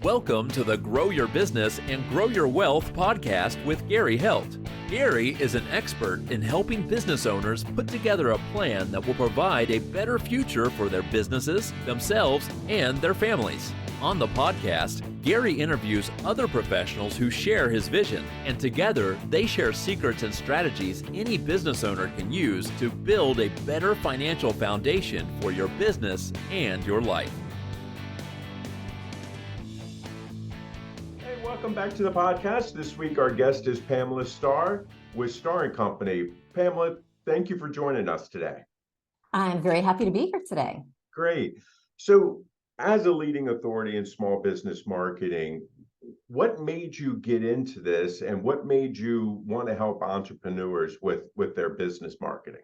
Welcome to the Grow Your Business and Grow Your Wealth podcast with Gary Heldt. Gary is an expert in helping business owners put together a plan that will provide a better future for their businesses, themselves, and their families. On the podcast, Gary interviews other professionals who share his vision, and together they share secrets and strategies any business owner can use to build a better financial foundation for your business and your life. Welcome back to the podcast. This week, our guest is Pamela Starr with Starr & Company. Pamela, thank you for joining us today. I'm very happy to be here today. Great. So, as a leading authority in small business marketing, what made you get into this and what made you want to help entrepreneurs with their business marketing?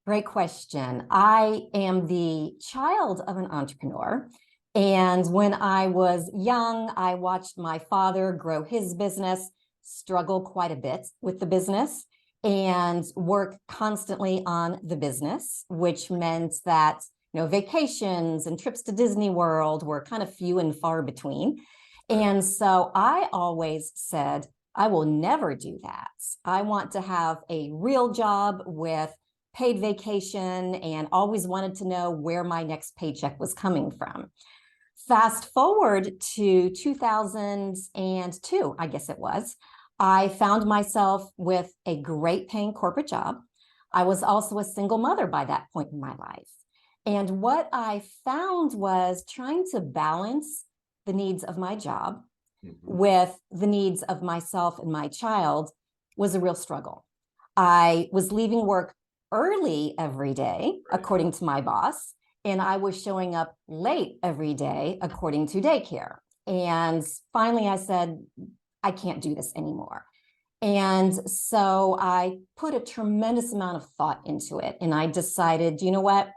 Great question. I am the child of an entrepreneur. And when I was young, I watched my father grow his business, struggle quite a bit with the business, and work constantly on the business, which meant that vacations and trips to Disney World were kind of few and far between. And so I always said, I will never do that. I want to have a real job with paid vacation, and always wanted to know where my next paycheck was coming from. Fast forward to 2002, I guess it was, I found myself with a great paying corporate job. I was also a single mother by that point in my life. And what I found was trying to balance the needs of my job with the needs of myself and my child was a real struggle. I was leaving work early every day, according to my boss, and I was showing up late every day, according to daycare. And finally, I said, I can't do this anymore. And so I put a tremendous amount of thought into it. And I decided, you know what?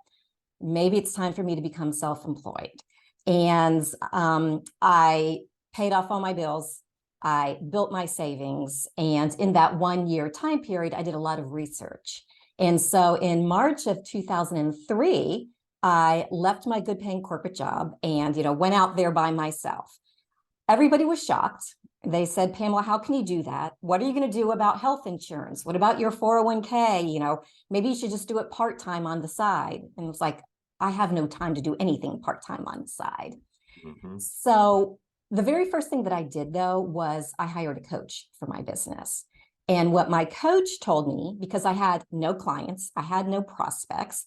Maybe it's time for me to become self-employed. And I paid off all my bills. I built my savings. And in that 1 year time period, I did a lot of research. And so in March of 2003, I left my good paying corporate job and, went out there by myself. Everybody was shocked. They said, Pamela, how can you do that? What are you going to do about health insurance? What about your 401k? Maybe you should just do it part-time on the side. And it was like, I have no time to do anything part-time on the side. So the very first thing that I did, though, was I hired a coach for my business. And what my coach told me, because I had no clients, I had no prospects,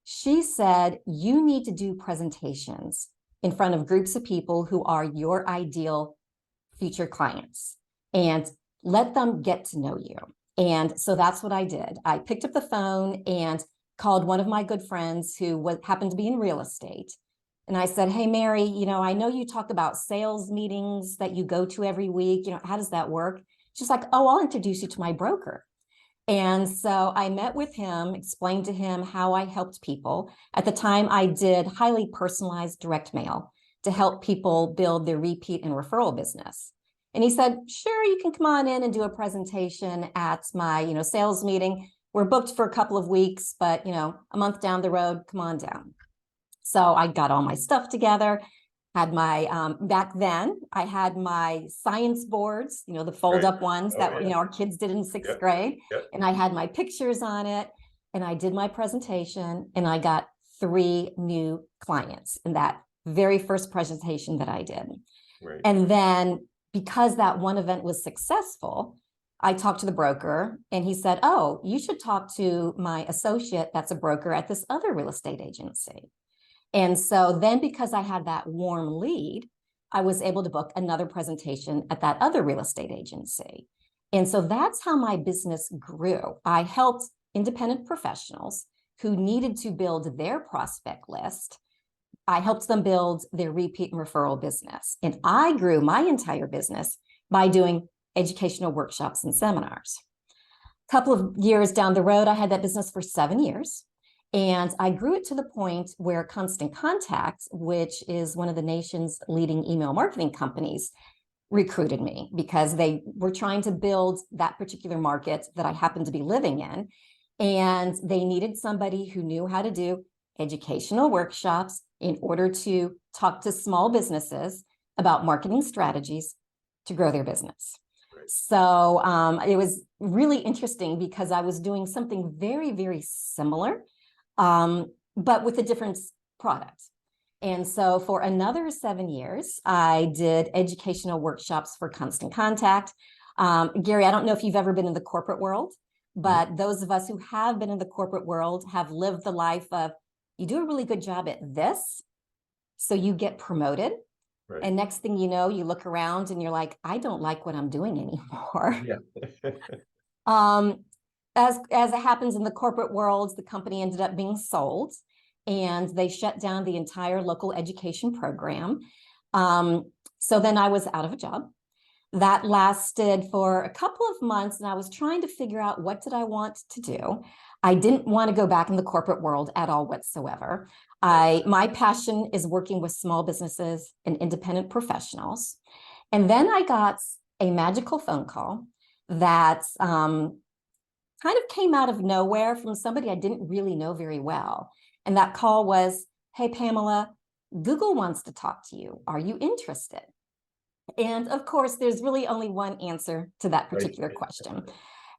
she said, you need to do presentations in front of groups of people who are your ideal future clients and let them get to know you. And so that's what I did. I picked up the phone and called one of my good friends who happened to be in real estate. And I said, hey, Mary, I know you talk about sales meetings that you go to every week. How does that work? She's like, oh, I'll introduce you to my broker. And so I met with him, explained to him how I helped people. At the time, I did highly personalized direct mail to help people build their repeat and referral business. And he said, sure, you can come on in and do a presentation at my, sales meeting. We're booked for a couple of weeks, but, a month down the road, come on down. So I got all my stuff together. Had my, back then, I had my science boards, the fold up ones that, our kids did in sixth grade. And I had my pictures on it and I did my presentation and I got 3 new clients in that very first presentation that I did. And then because that one event was successful, I talked to the broker and he said, oh, you should talk to my associate that's a broker at this other real estate agency. And so then because I had that warm lead, I was able to book another presentation at that other real estate agency. And so that's how my business grew. I helped independent professionals who needed to build their prospect list. I helped them build their repeat and referral business. And I grew my entire business by doing educational workshops and seminars. A couple of years down the road, I had that business for 7 years. And I grew it to the point where Constant Contact, which is one of the nation's leading email marketing companies, recruited me because they were trying to build that particular market that I happened to be living in. And they needed somebody who knew how to do educational workshops in order to talk to small businesses about marketing strategies to grow their business. Right. So it was really interesting because I was doing something very, very similar, but with a different product. And so for another 7 years, I did educational workshops for Constant Contact. Gary, I don't know if you've ever been in the corporate world, but those of us who have been in the corporate world have lived the life of, you do a really good job at this, so you get promoted. Right. And next thing you know, you look around and you're like, I don't like what I'm doing anymore. Yeah. As it happens in the corporate world, the company ended up being sold and they shut down the entire local education program. So then I was out of a job. That lasted for a couple of months and I was trying to figure out what did I want to do. I didn't want to go back in the corporate world at all whatsoever. My passion is working with small businesses and independent professionals. And then I got a magical phone call that kind of came out of nowhere from somebody I didn't really know very well. And that call was, hey, Pamela, Google wants to talk to you. Are you interested? And of course, there's really only one answer to that particular question.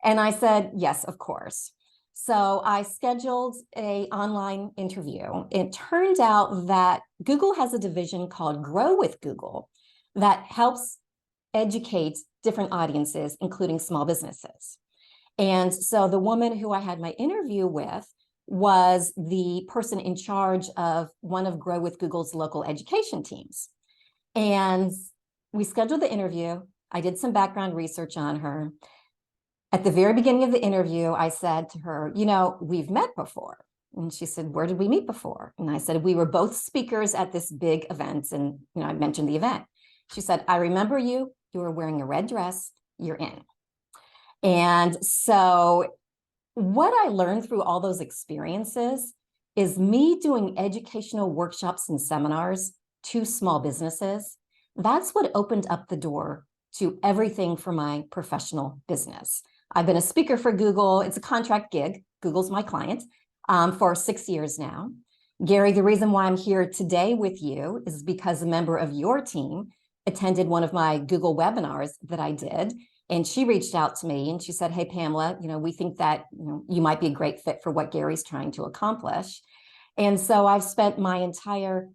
And I said, yes, of course. So I scheduled an online interview. It turned out that Google has a division called Grow with Google that helps educate different audiences, including small businesses. And so the woman who I had my interview with was the person in charge of one of Grow with Google's local education teams. And we scheduled the interview. I did some background research on her. At the very beginning of the interview, I said to her, you know, we've met before. And she said, where did we meet before? And I said, we were both speakers at this big event. And, you know, I mentioned the event. She said, I remember you. You were wearing a red dress. You're in. And so what I learned through all those experiences is me doing educational workshops and seminars to small businesses. That's what opened up the door to everything for my professional business. I've been a speaker for Google. It's a contract gig. Google's my client for 6 years now. Gary, the reason why I'm here today with you is because a member of your team attended one of my Google webinars that I did. And she reached out to me and she said, hey, Pamela, you know, we think that you might be a great fit for what Gary's trying to accomplish. And so I've spent my entire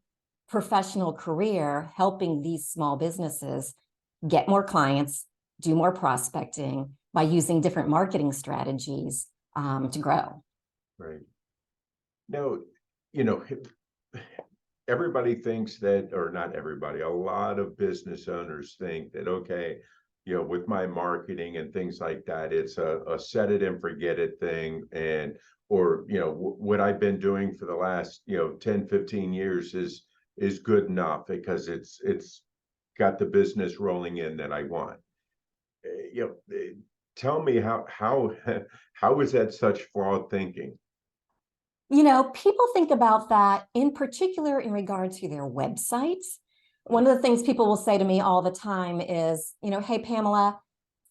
professional career helping these small businesses get more clients, do more prospecting by using different marketing strategies to grow. Right. Now, you know, everybody thinks that, or not everybody, a lot of business owners think that, okay, you know, with my marketing and things like that, it's a set it and forget it thing. And, or, you know, what I've been doing for the last, 10, 15 years is good enough because it's got the business rolling in that I want. Tell me how is that such flawed thinking? You know, people think about that in particular in regard to their websites. One of the things people will say to me all the time is, you know, hey, Pamela,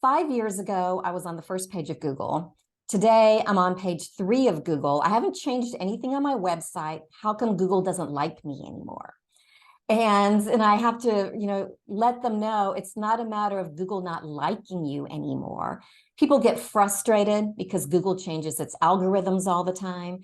5 years ago, I was on the first page of Google. Today, I'm on page 3 of Google. I haven't changed anything on my website. How come Google doesn't like me anymore? And I have to, you know, let them know it's not a matter of Google not liking you anymore. People get frustrated because Google changes its algorithms all the time.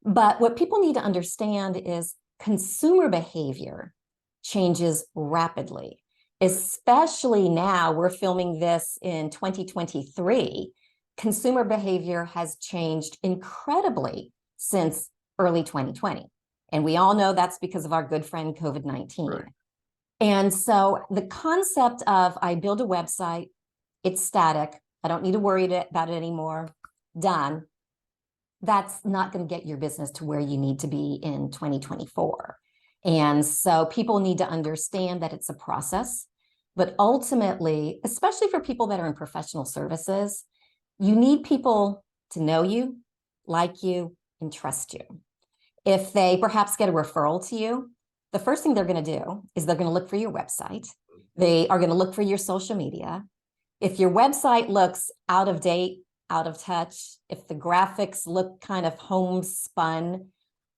But what people need to understand is consumer behavior changes rapidly, especially now. We're filming this in 2023. Consumer behavior has changed incredibly since early 2020. And we all know that's because of our good friend COVID-19. Right. And so the concept of I build a website, it's static, I don't need to worry about it anymore, done. That's not going to get your business to where you need to be in 2024. And so people need to understand that it's a process, but ultimately, especially for people that are in professional services, you need people to know you, like you, and trust you. If they perhaps get a referral to you, the first thing they're going to do is they're going to look for your website. They are going to look for your social media. If your website looks out of date, out of touch, if the graphics look kind of homespun,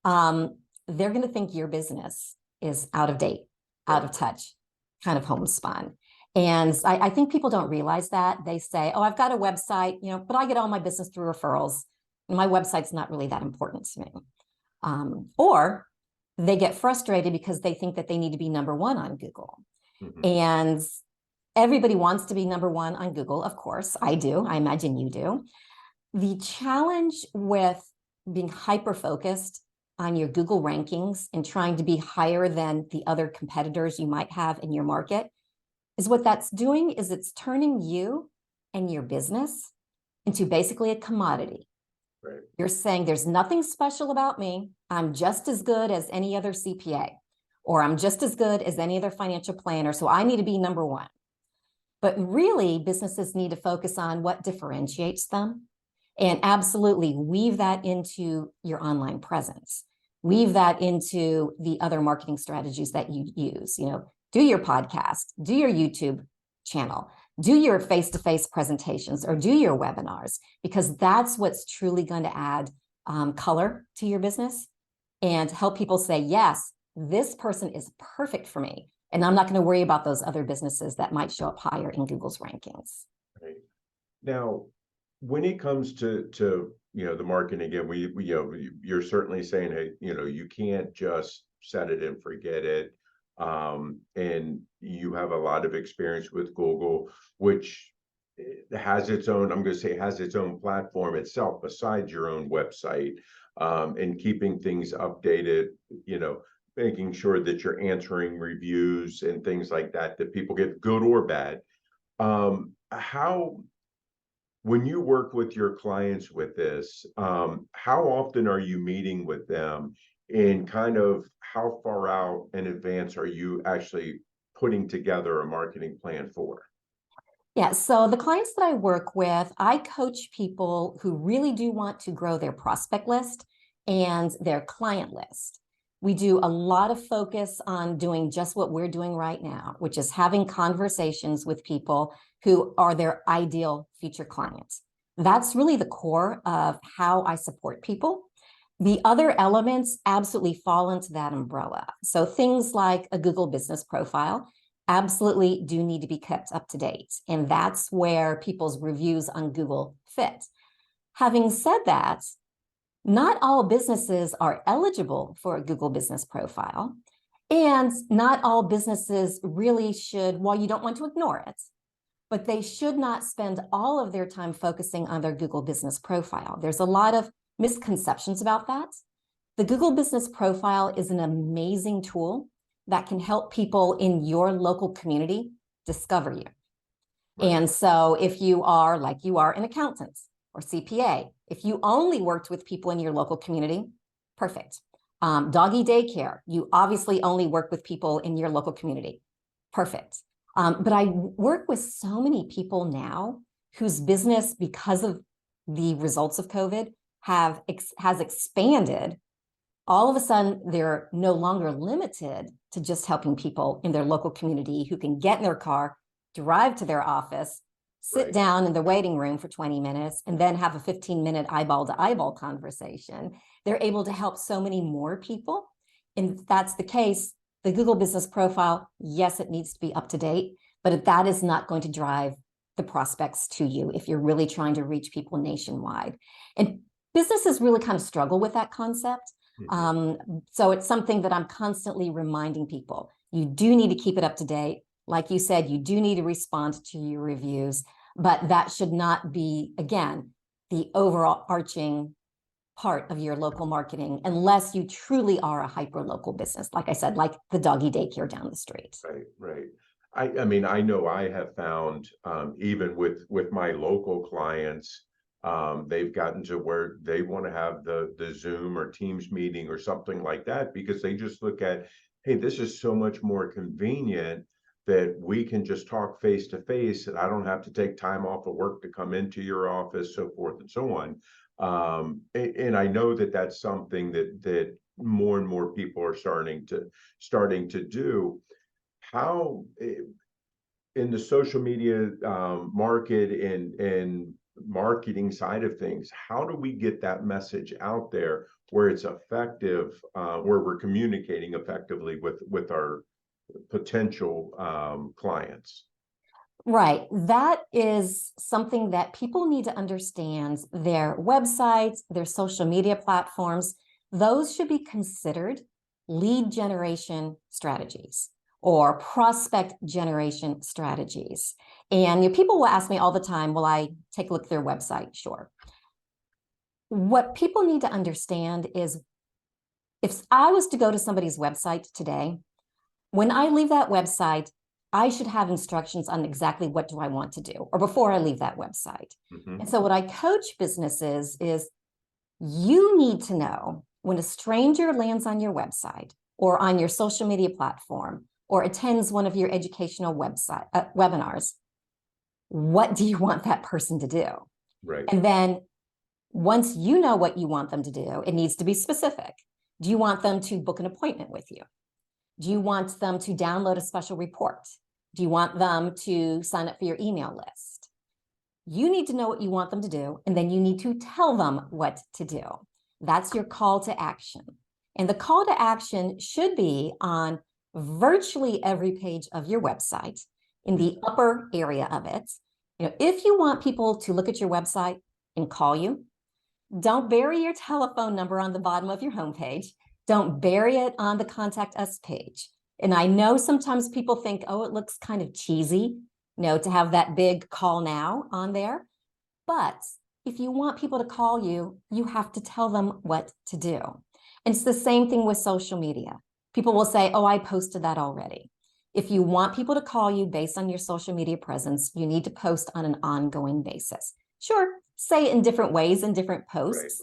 they're going to think your business is out of date, out of touch. kind of homespun. And I think people don't realize that. They say, oh, I've got a website, but I get all my business through referrals. And my website's not really that important to me. Or they get frustrated because they think that they need to be number one on Google. Mm-hmm. And everybody wants to be number one on Google. Of course, I do. I imagine you do. The challenge with being hyper-focused on your Google rankings and trying to be higher than the other competitors you might have in your market is what that's doing is it's turning you and your business into basically a commodity. Right. You're saying there's nothing special about me. I'm just as good as any other CPA, or I'm just as good as any other financial planner. So I need to be number one. But really, businesses need to focus on what differentiates them and absolutely weave that into your online presence. Weave that into the other marketing strategies that you use. Do your podcast, do your YouTube channel, do your face-to-face presentations, or do your webinars, because that's what's truly going to add color to your business and help people say, yes, this person is perfect for me. And I'm not going to worry about those other businesses that might show up higher in Google's rankings. Right. Now, when it comes to the marketing, again, you're certainly saying, hey, you can't just set it and forget it. And you have a lot of experience with Google, which has its own, I'm going to say, has its own platform itself besides your own website, and keeping things updated, making sure that you're answering reviews and things like that people get, good or bad. When you work with your clients with this, how often are you meeting with them, and kind of how far out in advance are you actually putting together a marketing plan for? Yeah, so the clients that I work with, I coach people who really do want to grow their prospect list and their client list. We do a lot of focus on doing just what we're doing right now, which is having conversations with people who are their ideal future clients. That's really the core of how I support people. The other elements absolutely fall into that umbrella. So things like a Google business profile absolutely do need to be kept up to date. And that's where people's reviews on Google fit. Having said that, not all businesses are eligible for a Google business profile. And not all businesses really should, while you don't want to ignore it, but they should not spend all of their time focusing on their Google business profile. There's a lot of misconceptions about that. The Google business profile is an amazing tool that can help people in your local community discover you. Right. And so if you are, like you are, an accountant or CPA, if you only worked with people in your local community, perfect. Doggy daycare, you obviously only work with people in your local community, perfect. But I work with so many people now whose business, because of the results of COVID, has expanded. All of a sudden, they're no longer limited to just helping people in their local community who can get in their car, drive to their office, sit down in the waiting room for 20 minutes, and then have a 15-minute eyeball-to-eyeball conversation. They're able to help so many more people. And if that's the case, the Google business profile, yes, it needs to be up to date, but that is not going to drive the prospects to you if you're really trying to reach people nationwide. And businesses really kind of struggle with that concept. So it's something that I'm constantly reminding people. You do need to keep it up to date. Like you said, you do need to respond to your reviews, but that should not be, again, the overall arching part of your local marketing, unless you truly are a hyper-local business. Like I said, like the doggy daycare down the street. Right. I mean, I know I have found, even with my local clients, they've gotten to where they want to have the Zoom or Teams meeting or something like that, because they just look at, hey, this is so much more convenient that we can just talk face to face, and I don't have to take time off of work to come into your office, so forth and so on. And I know that that's something that more and more people are starting to do. How in the social media market and marketing side of things, how do we get that message out there where it's effective, where we're communicating effectively with our potential clients. Right. That is something that people need to understand. Their websites, their social media platforms, those should be considered lead generation strategies or prospect generation strategies. And people will ask me all the time, will I take a look at their website? Sure. What people need to understand is if I was to go to somebody's website today, when I leave that website, I should have instructions on exactly what do I want to do, or before I leave that website. Mm-hmm. And so what I coach businesses is you need to know when a stranger lands on your website or on your social media platform or attends one of your educational webinars, what do you want that person to do? Right. And then once you know what you want them to do, it needs to be specific. Do you want them to book an appointment with you? Do you want them to download a special report? Do you want them to sign up for your email list? You need to know what you want them to do, and then you need to tell them what to do. That's your call to action. And the call to action should be on virtually every page of your website, in the upper area of it. If you want people to look at your website and call you, don't bury your telephone number on the bottom of your homepage. Don't bury it on the contact us page. And I know sometimes people think, oh, it looks kind of cheesy, to have that big call now on there. But if you want people to call you, you have to tell them what to do. And it's the same thing with social media. People will say, oh, I posted that already. If you want people to call you based on your social media presence, you need to post on an ongoing basis. Sure, say it in different ways in different posts,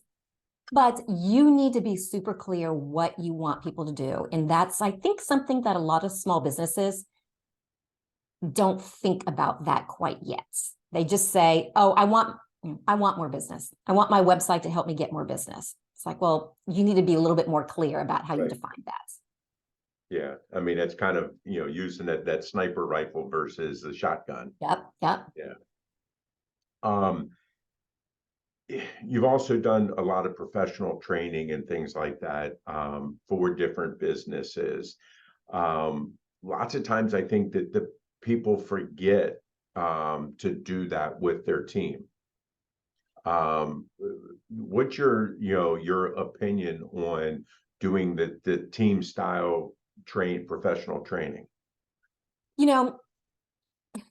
but you need to be super clear what you want people to do. And that's, I think, something that a lot of small businesses don't think about that quite yet. They just say, oh, I want more business. I want my website to help me get more business. It's like, well, you need to be a little bit more clear about how you define that. Yeah, I mean, it's kind of, using that sniper rifle versus the shotgun. Yep. Yeah. You've also done a lot of professional training and things like that for different businesses. Lots of times I think that the people forget to do that with their team. What's your opinion on doing the team style professional training?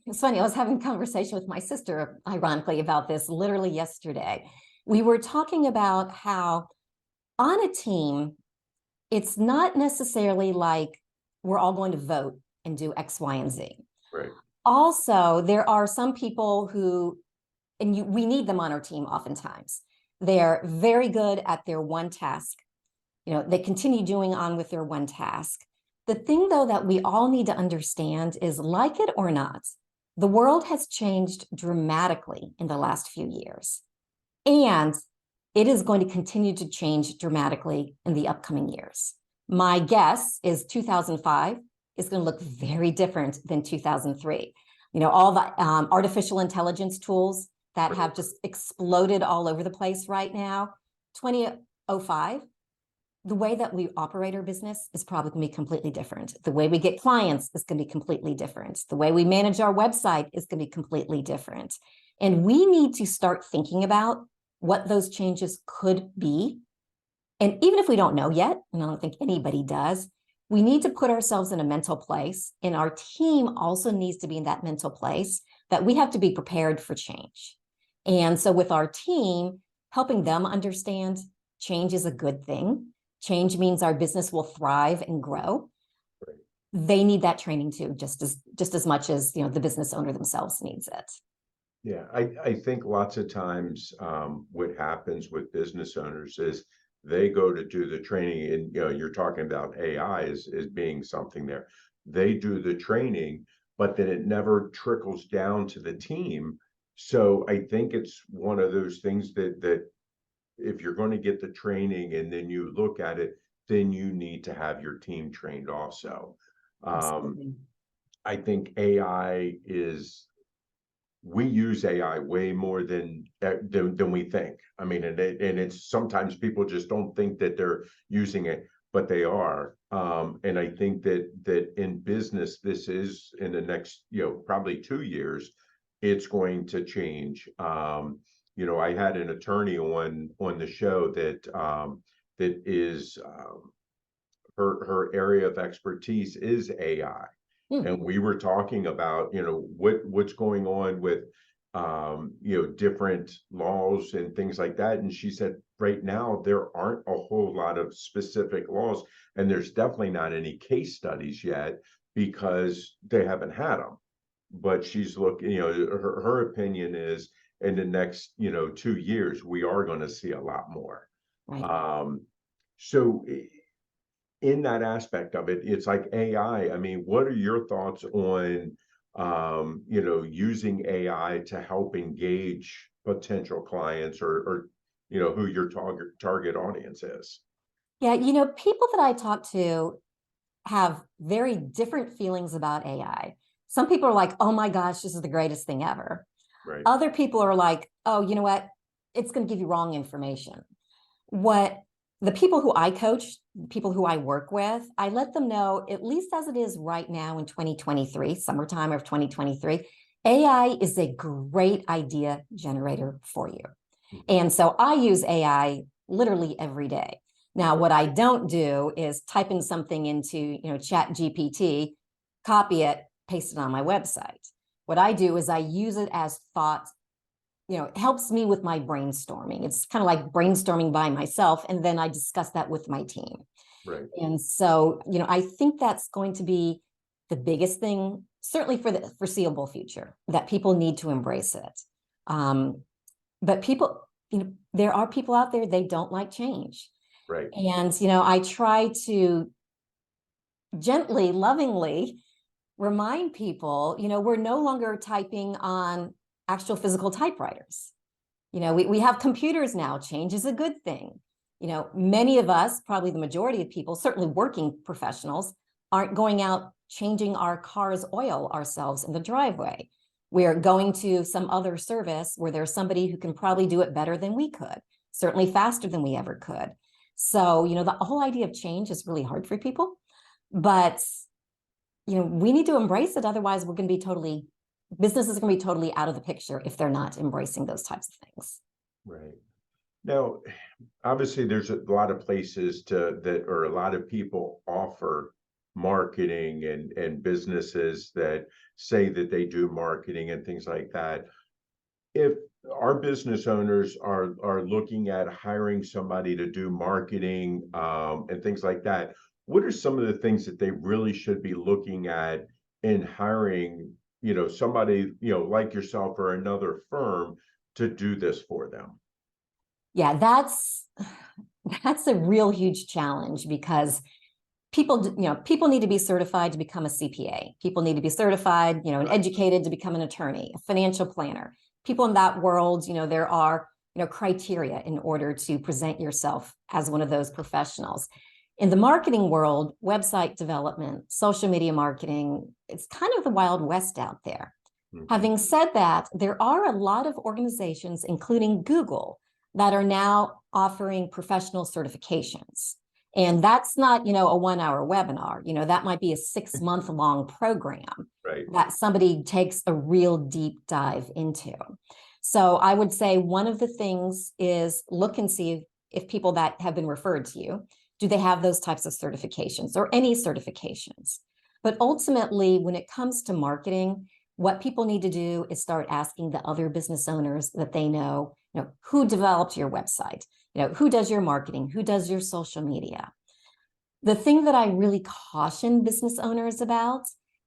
It's funny, I was having a conversation with my sister, ironically, about this literally yesterday. We were talking about how on a team, it's not necessarily like we're all going to vote and do X, Y, and Z. Right. Also, there are some people who, we need them on our team oftentimes. They're very good at their one task. They continue doing on with their one task. The thing, though, that we all need to understand is, like it or not, the world has changed dramatically in the last few years. And it is going to continue to change dramatically in the upcoming years. My guess is 2005 is going to look very different than 2003. All the artificial intelligence tools that have just exploded all over the place right now. 2005, the way that we operate our business is probably going to be completely different. The way we get clients is going to be completely different. The way we manage our website is going to be completely different. And we need to start thinking about what those changes could be. And even if we don't know yet, and I don't think anybody does, we need to put ourselves in a mental place. And our team also needs to be in that mental place that we have to be prepared for change. And so with our team, helping them understand change is a good thing. Change means our business will thrive and grow. Right. They need that training too, just as much as the business owner themselves needs it. Yeah, I think lots of times what happens with business owners is they go to do the training, and you're talking about AI as being something there. They do the training, but then it never trickles down to the team. So I think it's one of those things that if you're going to get the training and then you look at it, then you need to have your team trained also. I think we use AI way more than we think. I mean, and it's sometimes people just don't think that they're using it. but they are. And I think that in business, this is in the next, probably 2 years, it's going to change. I had an attorney on the show that is her area of expertise is AI. And we were talking about, what's going on with different laws and things like that. And she said, right now, there aren't a whole lot of specific laws, and there's definitely not any case studies yet because they haven't had them. But she's looking, her opinion is in the next, 2 years, we are going to see a lot more. Right. So in that aspect of it, it's like AI. I mean, what are your thoughts on using AI to help engage potential clients or who your target audience is? Yeah, people that I talk to have very different feelings about AI. Some people are like, oh my gosh, this is the greatest thing ever. Right. Other people are like, oh, you know what? It's going to give you wrong information. What the people who I coach, people who I work with, I let them know, at least as it is right now in 2023, summertime of 2023, AI is a great idea generator for you. And so I use AI literally every day. Now, what I don't do is type in something into, Chat GPT, copy it, paste it on my website. What I do is I use it as thought. It helps me with my brainstorming. It's kind of like brainstorming by myself, and then I discuss that with my team. Right. And so, I think that's going to be the biggest thing, certainly for the foreseeable future, that people need to embrace it. But people, there are people out there, they don't like change. Right. And, I try to gently, lovingly remind people, we're no longer typing on actual physical typewriters. We have computers now. Change is a good thing. Many of us, probably the majority of people, certainly working professionals, aren't going out changing our car's oil ourselves in the driveway. We're going to some other service where there's somebody who can probably do it better than we could, certainly faster than we ever could. So, the whole idea of change is really hard for people, but, we need to embrace it. Otherwise, business is going to be totally out of the picture if they're not embracing those types of things. Right. Now, obviously, there's a lot of places or a lot of people offer marketing and businesses that say that they do marketing and things like that. If our business owners are looking at hiring somebody to do marketing and things like that, what are some of the things that they really should be looking at in hiring, somebody, like yourself or another firm to do this for them? Yeah, that's a real huge challenge because people need to be certified to become a CPA. People need to be certified, and educated to become an attorney, a financial planner. People in that world, there are, criteria in order to present yourself as one of those professionals. In the marketing world, website development, social media marketing, it's kind of the Wild West out there. Mm-hmm. Having said that, there are a lot of organizations, including Google, that are now offering professional certifications. And that's not, a 1-hour webinar. That might be a 6-month-long program that somebody takes a real deep dive into. So I would say one of the things is look and see if people that have been referred to you, do they have those types of certifications or any certifications? But ultimately, when it comes to marketing, what people need to do is start asking the other business owners that they know, who developed your website, who does your marketing, who does your social media. The thing that I really caution business owners about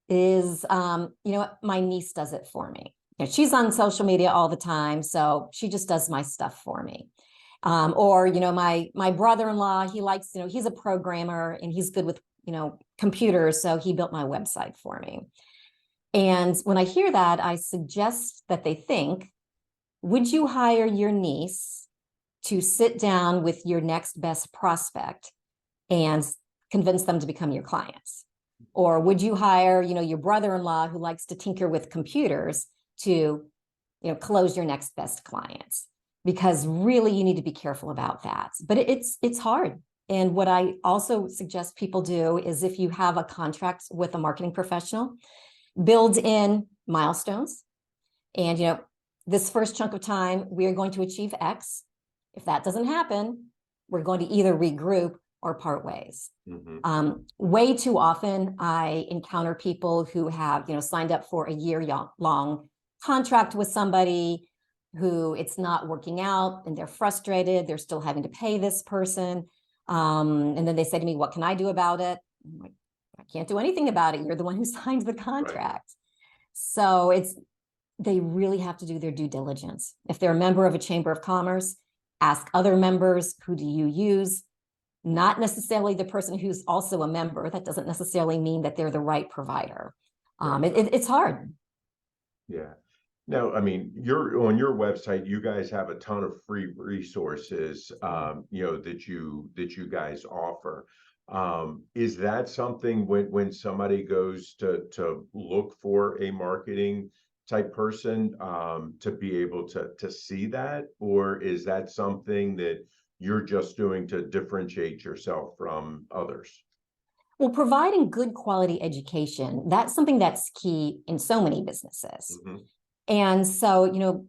is, my niece does it for me. She's on social media all the time, so she just does my stuff for me. Or, my brother-in-law, he likes, he's a programmer and he's good with, computers. So he built my website for me. And when I hear that, I suggest that they think, would you hire your niece to sit down with your next best prospect and convince them to become your clients? Or would you hire, your brother-in-law who likes to tinker with computers to, close your next best clients? Because really you need to be careful about that. But it's hard. And what I also suggest people do is if you have a contract with a marketing professional, build in milestones. And, this first chunk of time, we are going to achieve X. If that doesn't happen, we're going to either regroup or part ways. Way too often, I encounter people who have, signed up for a year-long contract with somebody who it's not working out, and they're frustrated. They're still having to pay this person. And then they say to me, what can I do about it? I'm like, I can't do anything about it. You're the one who signed the contract. Right. So they really have to do their due diligence. If they're a member of a chamber of commerce, ask other members, who do you use? Not necessarily the person who's also a member. That doesn't necessarily mean that they're the right provider. It's hard. Yeah. Now, I mean, you're on your website, you guys have a ton of free resources, that you guys offer. Is that something when somebody goes to look for a marketing type person, to be able to see that? Or is that something that you're just doing to differentiate yourself from others? Well, providing good quality education, that's something that's key in so many businesses. And so,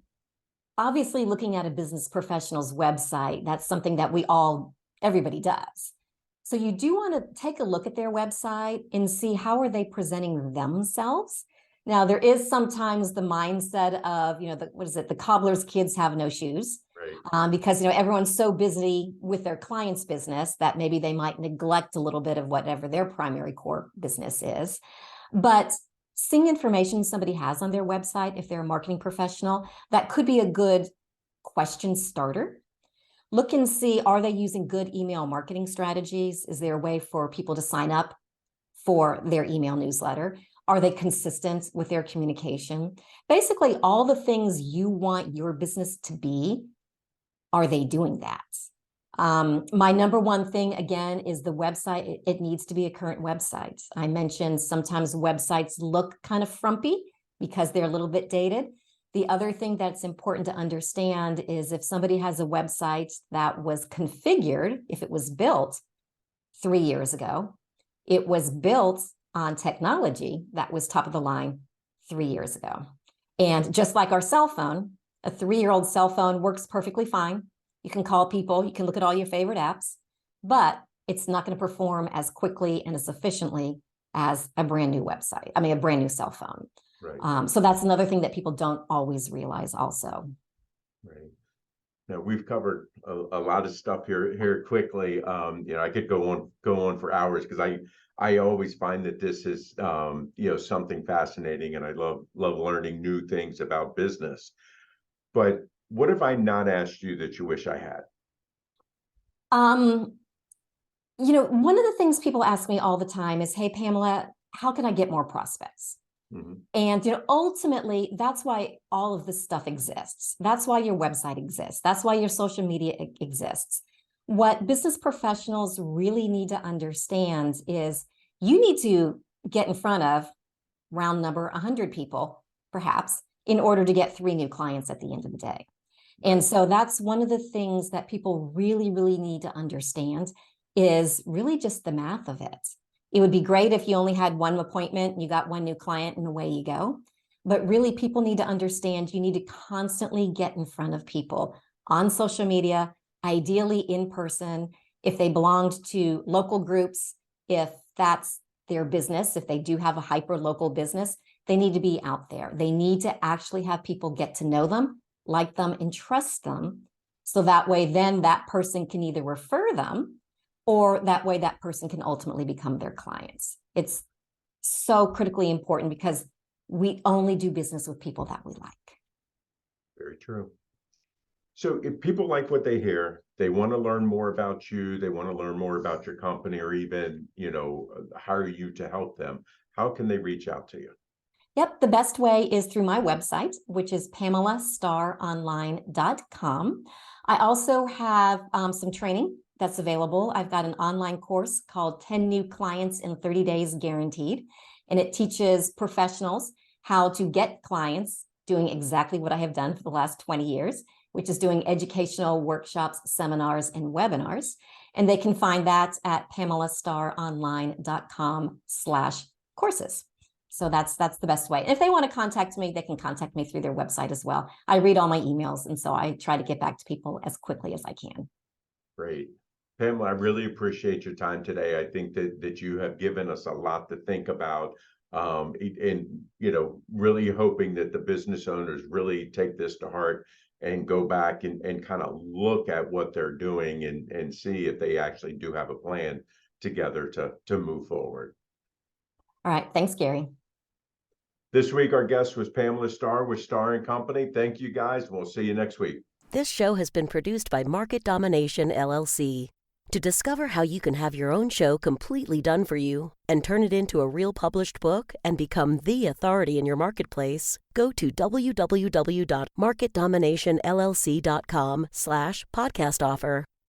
obviously looking at a business professional's website, that's something that everybody does. So you do want to take a look at their website and see how are they presenting themselves. Now, there is sometimes the mindset of, the cobbler's kids have no shoes. Right. Because, everyone's so busy with their client's business that maybe they might neglect a little bit of whatever their primary core business is. But seeing information somebody has on their website, if they're a marketing professional, that could be a good question starter. Look and see, are they using good email marketing strategies? Is there a way for people to sign up for their email newsletter? Are they consistent with their communication? Basically, all the things you want your business to be, are they doing that? My number one thing, again, is the website. It needs to be a current website. I mentioned sometimes websites look kind of frumpy because they're a little bit dated. The other thing that's important to understand is if somebody has a website that was configured, if it was built 3 years ago, it was built on technology that was top of the line 3 years ago. And just like our cell phone, a 3-year-old cell phone works perfectly fine. You can call people, you can look at all your favorite apps, but it's not going to perform as quickly and as efficiently as a brand new a brand new cell phone. Right. So that's another thing that people don't always realize also. Right. Now, we've covered a lot of stuff here quickly. I could go on for hours because I always find that this is something fascinating, and I love learning new things about business. But what have I not asked you that you wish I had? One of the things people ask me all the time is, hey, Pamela, how can I get more prospects? And, ultimately, that's why all of this stuff exists. That's why your website exists. That's why your social media exists. What business professionals really need to understand is you need to get in front of, round number, 100 people, perhaps, in order to get 3 new clients at the end of the day. And so that's one of the things that people really, really need to understand is really just the math of it. It would be great if you only had 1 appointment and you got 1 new client and away you go. But really, people need to understand you need to constantly get in front of people on social media, ideally in person. If they belonged to local groups, if that's their business, if they do have a hyper local business, they need to be out there. They need to actually have people get to know them, like them, and trust them. So that way, then that person can either refer them, or that way that person can ultimately become their clients. It's so critically important because we only do business with people that we like. Very true. So if people like what they hear, they want to learn more about you, they want to learn more about your company, or even, hire you to help them, how can they reach out to you? Yep, the best way is through my website, which is PamelaStarRonline.com. I also have some training that's available. I've got an online course called 10 New Clients in 30 Days Guaranteed, and it teaches professionals how to get clients doing exactly what I have done for the last 20 years, which is doing educational workshops, seminars, and webinars. And they can find that at PamelaStarRonline.com/courses. So that's the best way. And if they want to contact me, they can contact me through their website as well. I read all my emails, and so I try to get back to people as quickly as I can. Great. Pamela, I really appreciate your time today. I think that you have given us a lot to think about, and really hoping that the business owners really take this to heart and go back and kind of look at what they're doing and see if they actually do have a plan together to move forward. All right. Thanks, Gary. This week, our guest was Pamela Starr with Starr & Company. Thank you, guys. We'll see you next week. This show has been produced by Market Domination, LLC. To discover how you can have your own show completely done for you and turn it into a real published book and become the authority in your marketplace, go to www.marketdominationllc.com/podcast offer.